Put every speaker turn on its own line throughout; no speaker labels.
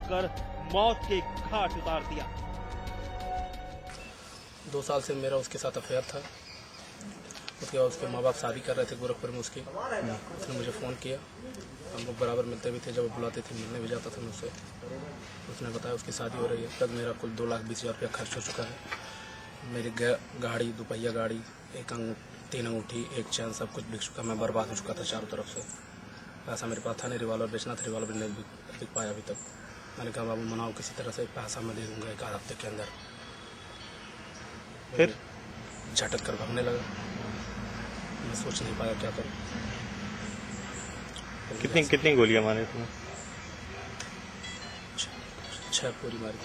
कर मौत के घाट उतार दिया।
2 साल से मेरा उसके साथ अफेयर था। उसके बाद उसके माँ बाप शादी कर रहे थे गोरखपुर में उसकी। उसने मुझे फ़ोन किया, हम लोग बराबर मिलते भी थे, जब बुलाते थे मिलने भी जाता था मुझसे। उसने बताया उसकी शादी हो रही है। तब मेरा कुल 2,20,000 रुपया खर्च हो चुका है। मेरी गाड़ी, दोपहिया गाड़ी, 3 अंगूठी, 1 चैन, सब कुछ बिक चुका। मैं बर्बाद हो चुका था चारों तरफ से। पैसा मेरे पास था नहीं, रिवॉल्वर बेचना था, रिवॉल्वर नहीं बिक पाया अभी तक। मैंने कहा बाबू मनाओ किसी तरह से, पैसा मैं दे दूँगा 1 आध हफ्ते के अंदर।
फिर
झटक कर भागने लगा। मैं सोच नहीं पाया क्या करूं।
कितनी गोलियां मारे तुमने?
6 पूरी मारी।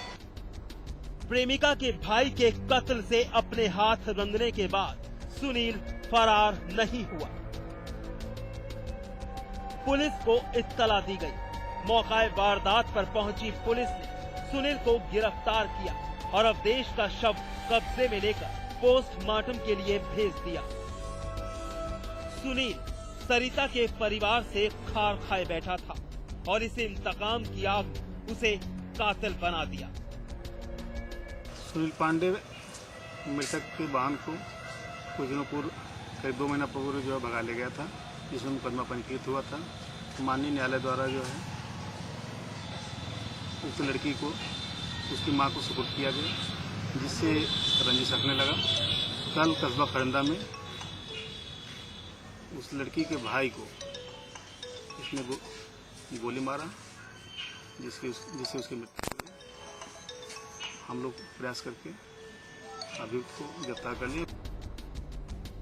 प्रेमिका के भाई के कत्ल से अपने हाथ रंगने के बाद सुनील फरार नहीं हुआ। पुलिस को इत्तला दी गई। मौका वारदात पर पहुंची पुलिस ने सुनील को गिरफ्तार किया और अब देश का शव कब्जे में लेकर पोस्टमार्टम के लिए भेज दिया। सुनील सरिता के परिवार से खार खाए बैठा था और इस इंतकाम की आग ने उसे कातिल बना दिया।
सुनील पांडे मृतक के वाहन को कुछ दिनों पूर्व, करीब 2 महीना पूर्व जो है भगा ले गया था, जिसमें मुकदमा पंजीकृत हुआ था। माननीय न्यायालय द्वारा जो है उस लड़की को उसकी मां को सुपुर्द किया गया, जिससे रंजिश रखने लगा। कल कस्बा खरंदा में उस लड़की के भाई को इसने गोली मारा, जिससे उसकी मृत्यु हो गई। हम लोग प्रयास करके अभियुक्त को गिरफ्तार कर लिए।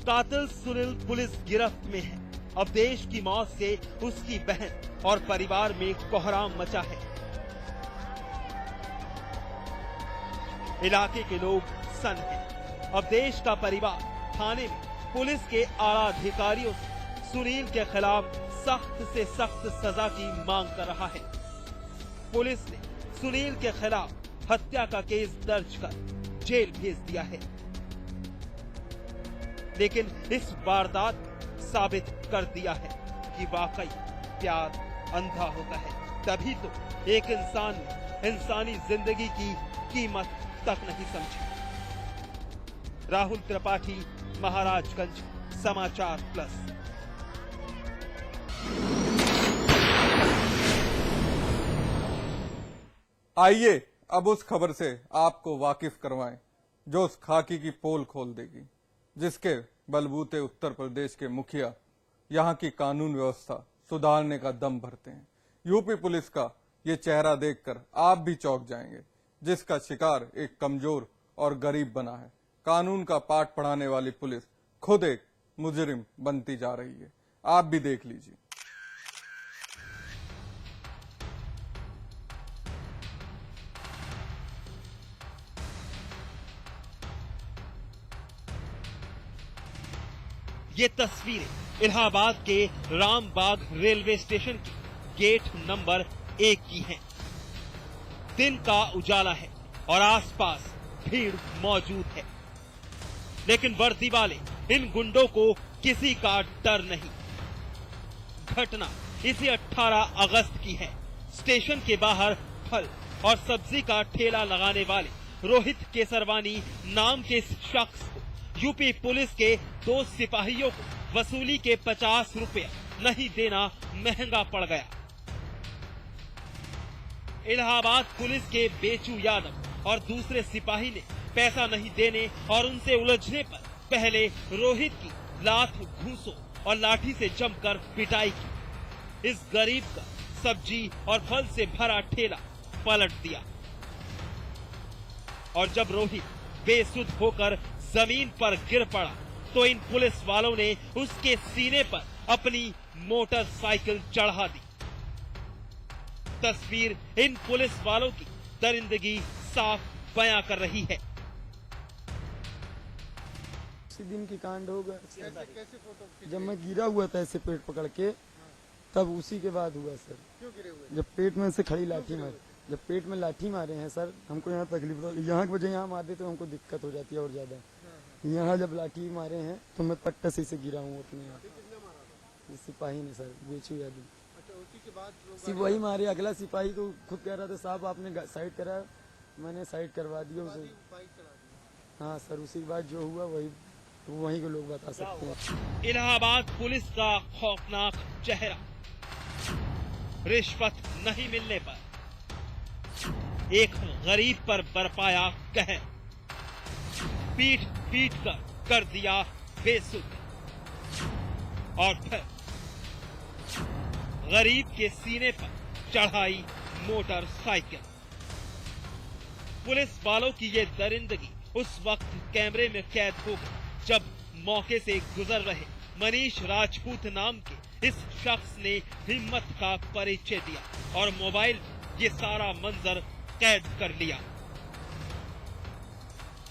कातिल सुनील पुलिस गिरफ्त में है। अब देश की मौत से उसकी बहन और परिवार में कोहराम मचा है। इलाके के लोग सन्न हैं। अब देश का परिवार थाने में पुलिस के आला अधिकारियों से सुनील के खिलाफ सख्त से सख्त सजा की मांग कर रहा है। पुलिस ने सुनील के खिलाफ हत्या का केस दर्ज कर जेल भेज दिया है, लेकिन इस वारदात ने साबित कर दिया है कि वाकई प्यार अंधा होता है। तभी तो एक इंसान ने इंसानी जिंदगी की कीमत तक नहीं समझी। राहुल त्रिपाठी, महाराजगंज, समाचार प्लस।
आइए अब उस खबर से आपको वाकिफ करवाएं जो उस खाकी की पोल खोल देगी, जिसके बलबूते उत्तर प्रदेश के मुखिया यहां की कानून व्यवस्था सुधारने का दम भरते हैं। यूपी पुलिस का ये चेहरा देखकर आप भी चौंक जाएंगे, जिसका शिकार एक कमजोर और गरीब बना है। कानून का पाठ पढ़ाने वाली पुलिस खुद एक मुजरिम बनती जा रही है। आप भी देख लीजिए।
ये तस्वीरें इलाहाबाद के रामबाग रेलवे स्टेशन की गेट नंबर 1 की हैं। दिन का उजाला है और आसपास भीड़ मौजूद है, लेकिन वर्दी वाले इन गुंडों को किसी का डर नहीं। घटना इसी 18 अगस्त की है। स्टेशन के बाहर फल और सब्जी का ठेला लगाने वाले रोहित केसरवानी नाम के इस शख्स को यूपी पुलिस के 2 सिपाहियों को वसूली के 50 रुपया नहीं देना महंगा पड़ गया। इलाहाबाद पुलिस के बेचू यादव और दूसरे सिपाही ने पैसा नहीं देने और उनसे उलझने पर पहले रोहित की लात, घूंसों और लाठी से जमकर पिटाई की। इस गरीब का सब्जी और फल से भरा ठेला पलट दिया और जब रोहित बेसुध होकर जमीन पर गिर पड़ा तो इन पुलिस वालों ने उसके सीने पर अपनी मोटरसाइकिल चढ़ा दी। तस्वीर इन पुलिस वालों की दरिंदगी साफ बयां कर रही है।
उसी दिन की कांड होगा। जब मैं गिरा हुआ था ऐसे पेट पकड़ के, तब उसी के बाद हुआ सर। क्यों गिरे हुए? जब पेट में से खड़ी लाठी मारी, जब पेट में लाठी मारे हैं सर, हमको यहाँ तकलीफ हो, यहाँ की वजह यहाँ मार देते तो हमको दिक्कत हो जाती है और ज्यादा। यहाँ जब लाठी मारे हैं तो मैं पट्टा से गिरा हूँ अपने यहाँ। सिपाही ने सर, बेचू यादव। सिर्फ वही मारे, अगला सिपाही को खुद कह रहा था साहब आपने साइड करा, मैंने साइड करवा दिया उसे। हाँ सर, उसी के बाद जो हुआ वही तो वहीं को लोग बता सकते हैं।
इलाहाबाद पुलिस का खौफनाक चेहरा। रिश्वत नहीं मिलने पर एक गरीब पर बरपाया कहर। पीट पीट कर दिया बेसुध। और फिर गरीब के सीने पर चढ़ाई मोटरसाइकिल। पुलिस वालों की ये दरिंदगी उस वक्त कैमरे में कैद हो गई जब मौके से गुजर रहे मनीष राजपूत नाम के इस शख्स ने हिम्मत का परिचय दिया और मोबाइल ये सारा मंजर कैद कर लिया।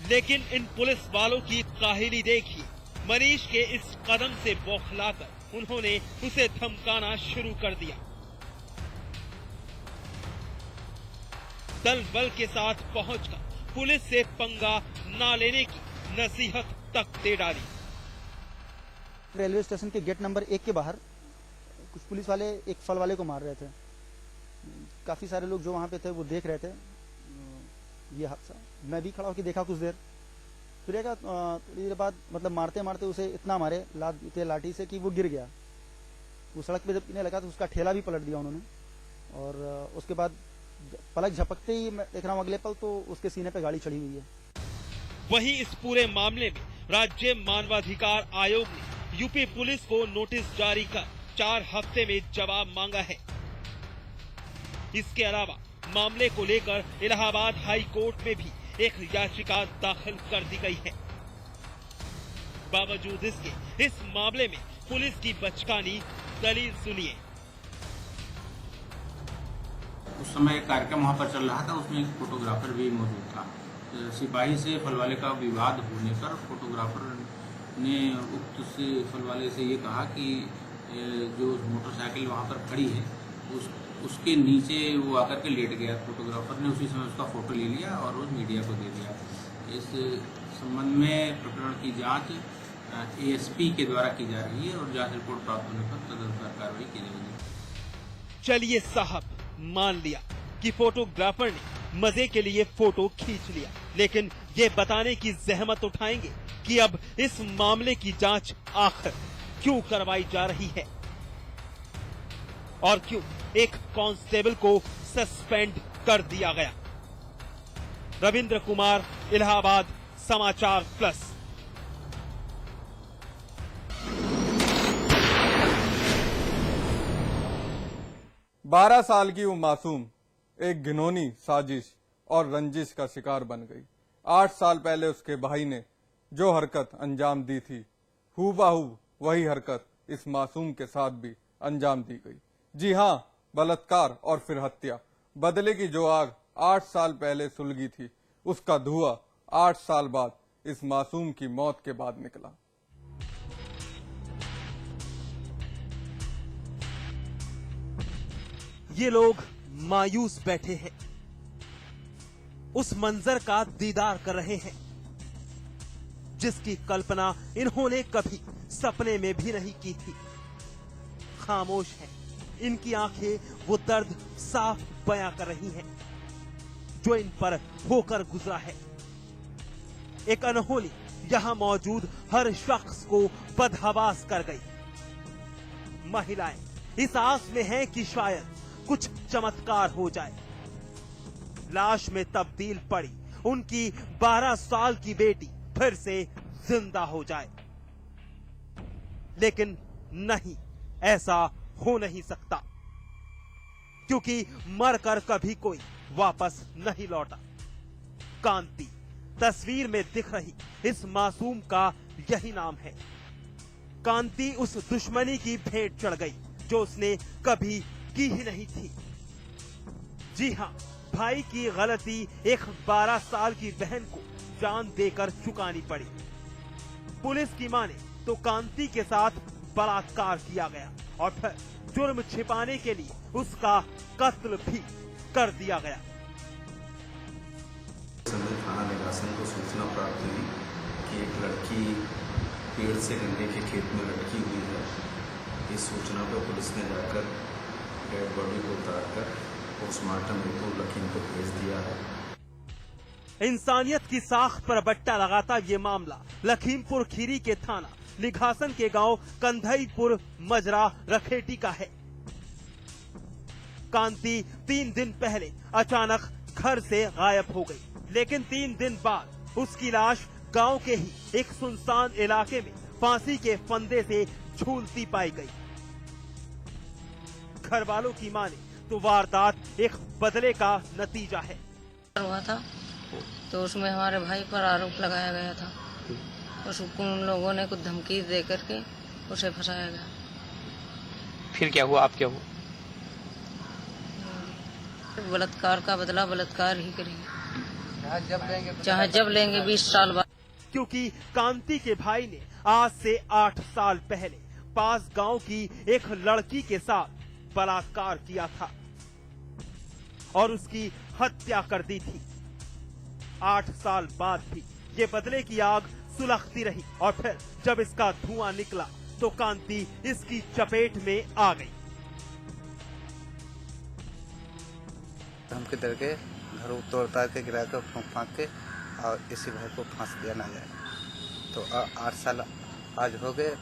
लेकिन इन पुलिस वालों की काहिली देखिए। मनीष के इस कदम से बौखलाकर उन्होंने उसे धमकाना शुरू कर दिया। दल बल के साथ पहुंचकर पुलिस से पंगा ना लेने की नसीहत तक दे डाली।
रेलवे स्टेशन के गेट नंबर 1 के बाहर कुछ पुलिस वाले एक फल वाले को मार रहे थे। काफी सारे लोग जो वहां पे थे वो देख रहे थे ये हादसा। मैं भी खड़ा होकर देखा कुछ देर। फिर थोड़ी देर बाद मतलब मारते मारते उसे इतना मारे लाठी से कि वो गिर गया। वो सड़क पे जब गिरने लगा तो उसका ठेला भी पलट दिया उन्होंने। और उसके बाद पलक झपकते ही मैं देख रहा हूँ अगले पल तो उसके सीने पे गाड़ी चढ़ी हुई है।
वहीं इस पूरे मामले में राज्य मानवाधिकार आयोग ने यूपी पुलिस को नोटिस जारी कर 4 हफ्ते में जवाब मांगा है। इसके अलावा मामले को लेकर इलाहाबाद हाई कोर्ट में भी एक याचिका दाखिल कर दी गई है। बावजूद इसके इस मामले में पुलिस की बचकानी दलील सुनिए।
उस समय एक कार्यक्रम वहाँ पर चल रहा था, उसमें एक फोटोग्राफर भी मौजूद था। सिपाही से फलवाले का विवाद होने पर फोटोग्राफर ने उक्त से फलवाले से ये कहा कि जो मोटरसाइकिल वहाँ पर खड़ी है उसके नीचे वो आकर के लेट गया। फोटोग्राफर ने उसी समय उसका फोटो ले लिया और उस मीडिया को दे दिया। इस संबंध में प्रकरण की जांच एएसपी के द्वारा की जा रही है और जांच रिपोर्ट प्राप्त होने पर तदनुसार कार्रवाई की जाएगी।
चलिए साहब, मान लिया कि फोटोग्राफर ने मजे के लिए फोटो खींच लिया, लेकिन ये बताने की जहमत उठाएंगे कि अब इस मामले की जांच आखिर क्यों करवाई जा रही है और क्यों एक कांस्टेबल को सस्पेंड कर दिया गया। रविंद्र कुमार, इलाहाबाद समाचार प्लस।
बारह साल की वो मासूम एक घिनौनी साजिश और रंजिश का शिकार बन गई। 8 साल पहले उसके भाई ने जो हरकत अंजाम दी थी, हूबहू वही हरकत इस मासूम के साथ भी अंजाम दी गई। जी हां, बलात्कार और फिर हत्या। बदले की जो आग 8 साल पहले सुलगी थी, उसका धुआं 8 साल बाद इस मासूम की मौत के बाद निकला।
ये लोग मायूस बैठे हैं, उस मंजर का दीदार कर रहे हैं जिसकी कल्पना इन्होंने कभी सपने में भी नहीं की थी। खामोश है इनकी आंखें, वो दर्द साफ बयां कर रही हैं जो इन पर होकर गुजरा है। एक अनहोनी यहां मौजूद हर शख्स को बदहवास कर गई। महिलाएं इस आस में हैं कि शायद कुछ चमत्कार हो जाए। लाश में तब्दील पड़ी उनकी 12 साल की बेटी फिर से जिंदा हो जाए, लेकिन नहीं, ऐसा हो नहीं सकता, क्योंकि मरकर कभी कोई वापस नहीं लौटा। कांति तस्वीर में दिख रही इस मासूम का यही नाम है। कांति उस दुश्मनी की भेंट चढ़ गई जो उसने कभी की ही नहीं थी। जी हां, भाई की गलती एक 12 साल की बहन को जान देकर चुकानी पड़ी। पुलिस की माने तो कांति के साथ बलात्कार किया गया और फिर जुर्म छिपाने के लिए उसका कत्ल भी कर दिया गया।
थाना निवासन को सूचना प्राप्त हुई कि एक लड़की पेड़ से गन्ने के खेत में लटकी हुई है। इस सूचना पर पुलिस ने जाकर डेड बॉडी को उतारकर पोस्टमार्टम हेतु लखीमपुर भेज दिया है।
इंसानियत की साख पर बट्टा लगाता ये मामला लखीमपुर खीरी के थाना निघासन के गांव कंधईपुर मजरा रखेटी का है। कांति 3 दिन पहले अचानक घर से गायब हो गई, लेकिन 3 दिन बाद उसकी लाश गांव के ही एक सुनसान इलाके में फांसी के फंदे से झूलती पाई गई। घर वालों की माने तो वारदात एक बदले का नतीजा है।
हुआ था तो उसमें हमारे भाई पर आरोप लगाया गया था। उसको उन लोगों ने कुछ धमकी दे करके उसे फंसाया गया।
फिर क्या हुआ? आप क्या हुआ?
बलात्कार का बदला बलात्कार ही करेंगे, चाहे जब लेंगे 20 साल बाद।
क्योंकि कांति के भाई ने आज से 8 साल पहले पास गांव की एक लड़की के साथ बलात्कार किया था और उसकी हत्या कर दी थी। 8 साल बाद भी ये बदले की आग सुलगती रही और फिर जब इसका धुआं निकला तो कांति इसकी चपेट में आ गई।
धमकी दे के घर तोड़ ताड़ के गिरा कर फाँक के और इसी भाई को फांस दिया ना जाए। तो 8 साल आज हो गए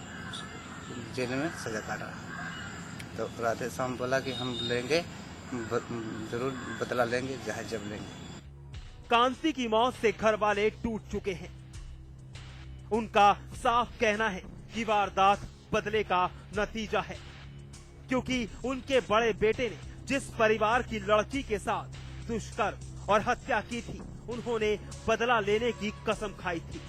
जेल में सजा काटा। तो राधे श्याम बोला कि हम लेंगे, जरूर बदला लेंगे, चाहे जब लेंगे।
कांति की मौत से घर वाले टूट चुके हैं। उनका साफ कहना है कि वारदात बदले का नतीजा है, क्योंकि उनके बड़े बेटे ने जिस परिवार की लड़की के साथ दुष्कर्म और हत्या की थी, उन्होंने बदला लेने की कसम खाई थी।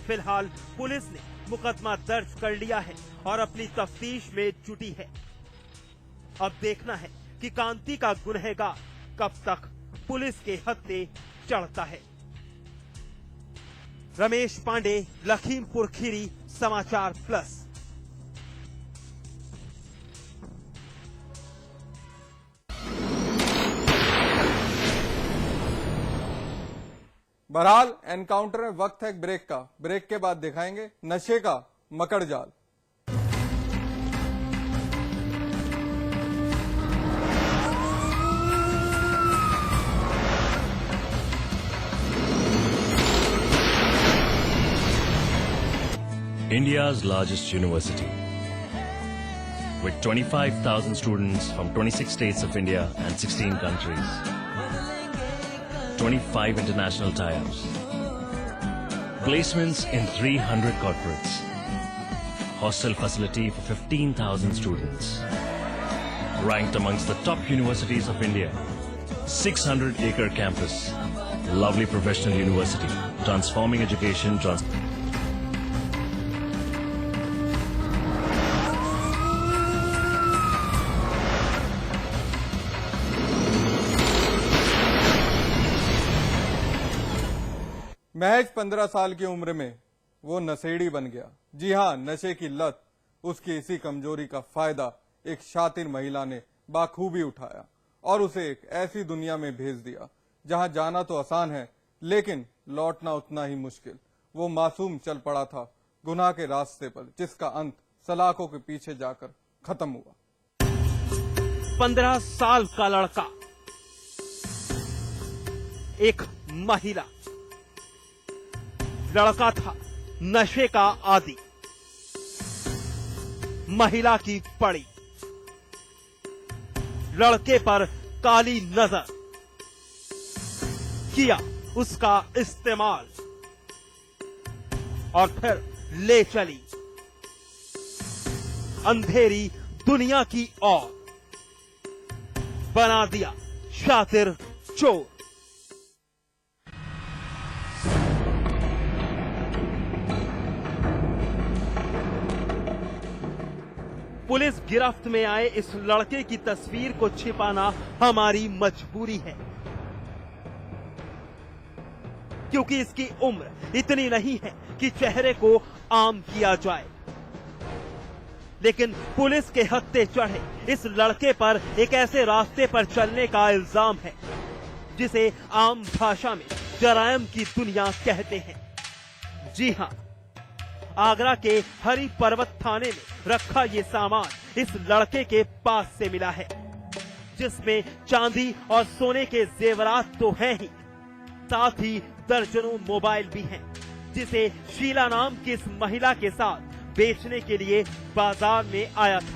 फिलहाल पुलिस ने मुकदमा दर्ज कर लिया है और अपनी तफ्तीश में जुटी है। अब देखना है कि कांति का गुनहगार कब तक पुलिस के हत्थे चढ़ता है। रमेश पांडे, लखीमपुर खीरी, समाचार प्लस।
बहरहाल एनकाउंटर में वक्त है ब्रेक का। ब्रेक के बाद दिखाएंगे नशे का मकड़ जाल।
India's largest university, with 25,000 students from 26 states of India and 16 countries, 25 international tie-ups, placements in 300 corporates, hostel facility for 15,000 students, ranked amongst the top universities of India, 600-acre campus, lovely professional university, transforming education,
महज 15 साल की उम्र में वो नशेड़ी बन गया। जी हां, नशे की लत, उसकी इसी कमजोरी का फायदा एक शातिर महिला ने बाखूबी उठाया और उसे एक ऐसी दुनिया में भेज दिया जहां जाना तो आसान है लेकिन लौटना उतना ही मुश्किल। वो मासूम चल पड़ा था गुनाह के रास्ते पर, जिसका अंत सलाखों के पीछे जाकर खत्म हुआ।
15 साल का लड़का, एक महिला। लड़का था नशे का आदी, महिला की पड़ी। लड़के पर काली नजर, किया उसका इस्तेमाल और फिर ले चली अंधेरी दुनिया की ओर, बना दिया शातिर चोर। पुलिस गिरफ्त में आए इस लड़के की तस्वीर को छिपाना हमारी मजबूरी है, क्योंकि इसकी उम्र इतनी नहीं है कि चेहरे को आम किया जाए। लेकिन पुलिस के हत्थे चढ़े इस लड़के पर एक ऐसे रास्ते पर चलने का इल्जाम है जिसे आम भाषा में जरायम की दुनिया कहते हैं। जी हां, आगरा के हरि पर्वत थाने में रखा ये सामान इस लड़के के पास से मिला है, जिसमें चांदी और सोने के जेवरात तो हैं ही, साथ ही दर्जनों मोबाइल भी हैं, जिसे शीला नाम की इस महिला के साथ बेचने के लिए बाजार में आया था।